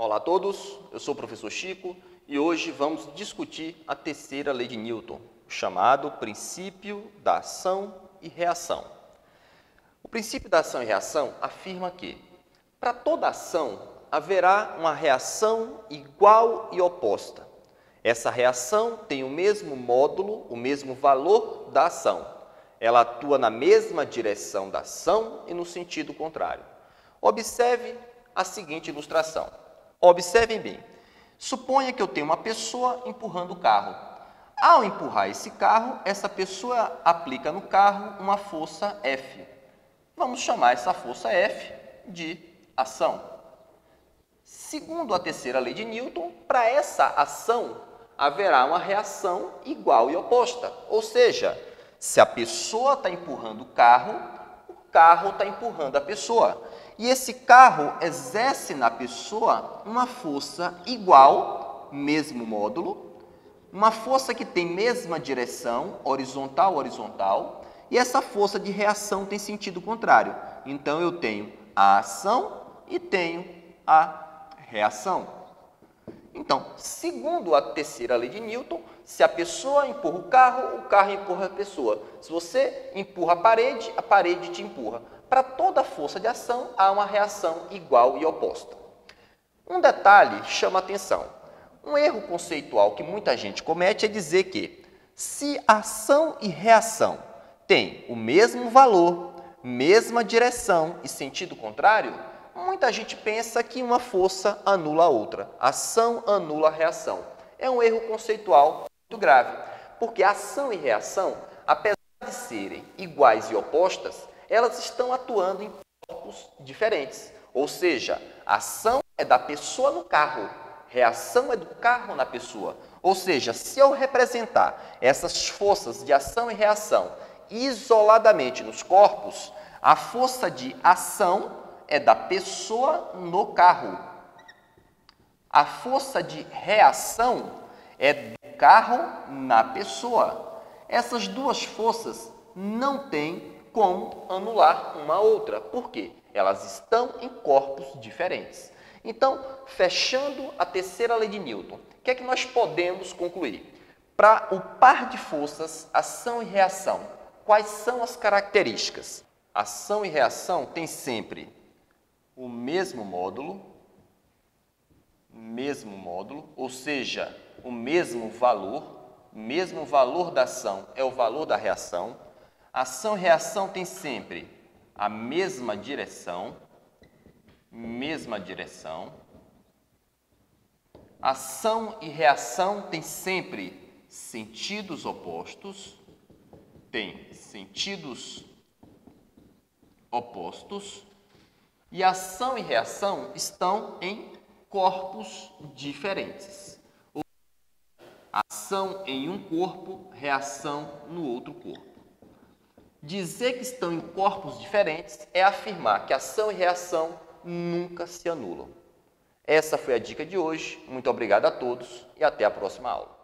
Olá a todos, eu sou o professor Chico e hoje vamos discutir a terceira lei de Newton, chamado princípio da ação e reação. O princípio da ação e reação afirma que, para toda ação, haverá uma reação igual e oposta. Essa reação tem o mesmo módulo, o mesmo valor da ação. Ela atua na mesma direção da ação e no sentido contrário. Observe a seguinte ilustração. Observem bem. Suponha que eu tenho uma pessoa empurrando o carro. Ao empurrar esse carro, essa pessoa aplica no carro uma força F. Vamos chamar essa força F de ação. Segundo a terceira lei de Newton, para essa ação haverá uma reação igual e oposta. Ou seja, se a pessoa está empurrando o carro está empurrando a pessoa. E esse carro exerce na pessoa uma força igual, mesmo módulo, uma força que tem mesma direção, horizontal, horizontal, e essa força de reação tem sentido contrário. Então, eu tenho a ação e tenho a reação. Então, segundo a terceira lei de Newton, se a pessoa empurra o carro empurra a pessoa. Se você empurra a parede te empurra. Para toda força de ação, há uma reação igual e oposta. Um detalhe chama a atenção. Um erro conceitual que muita gente comete é dizer que, se ação e reação têm o mesmo valor, mesma direção e sentido contrário, muita gente pensa que uma força anula a outra. Ação anula a reação. É um erro conceitual muito grave, porque ação e reação, apesar de serem iguais e opostas, elas estão atuando em corpos diferentes. Ou seja, a ação é da pessoa no carro, reação é do carro na pessoa. Ou seja, se eu representar essas forças de ação e reação isoladamente nos corpos, a força de ação é da pessoa no carro. A força de reação é do carro na pessoa. Essas duas forças não têm como anular uma a outra. Por quê? Elas estão em corpos diferentes. Então, fechando a terceira lei de Newton, o que é que nós podemos concluir? Para o par de forças, ação e reação, quais são as características? Ação e reação têm sempre o mesmo módulo, ou seja, o mesmo valor da ação é o valor da reação. Ação e reação têm sempre a mesma direção. Ação e reação têm sempre sentidos opostos. E ação e reação estão em corpos diferentes. Ação em um corpo, reação no outro corpo. Dizer que estão em corpos diferentes é afirmar que ação e reação nunca se anulam. Essa foi a dica de hoje. Muito obrigado a todos e até a próxima aula.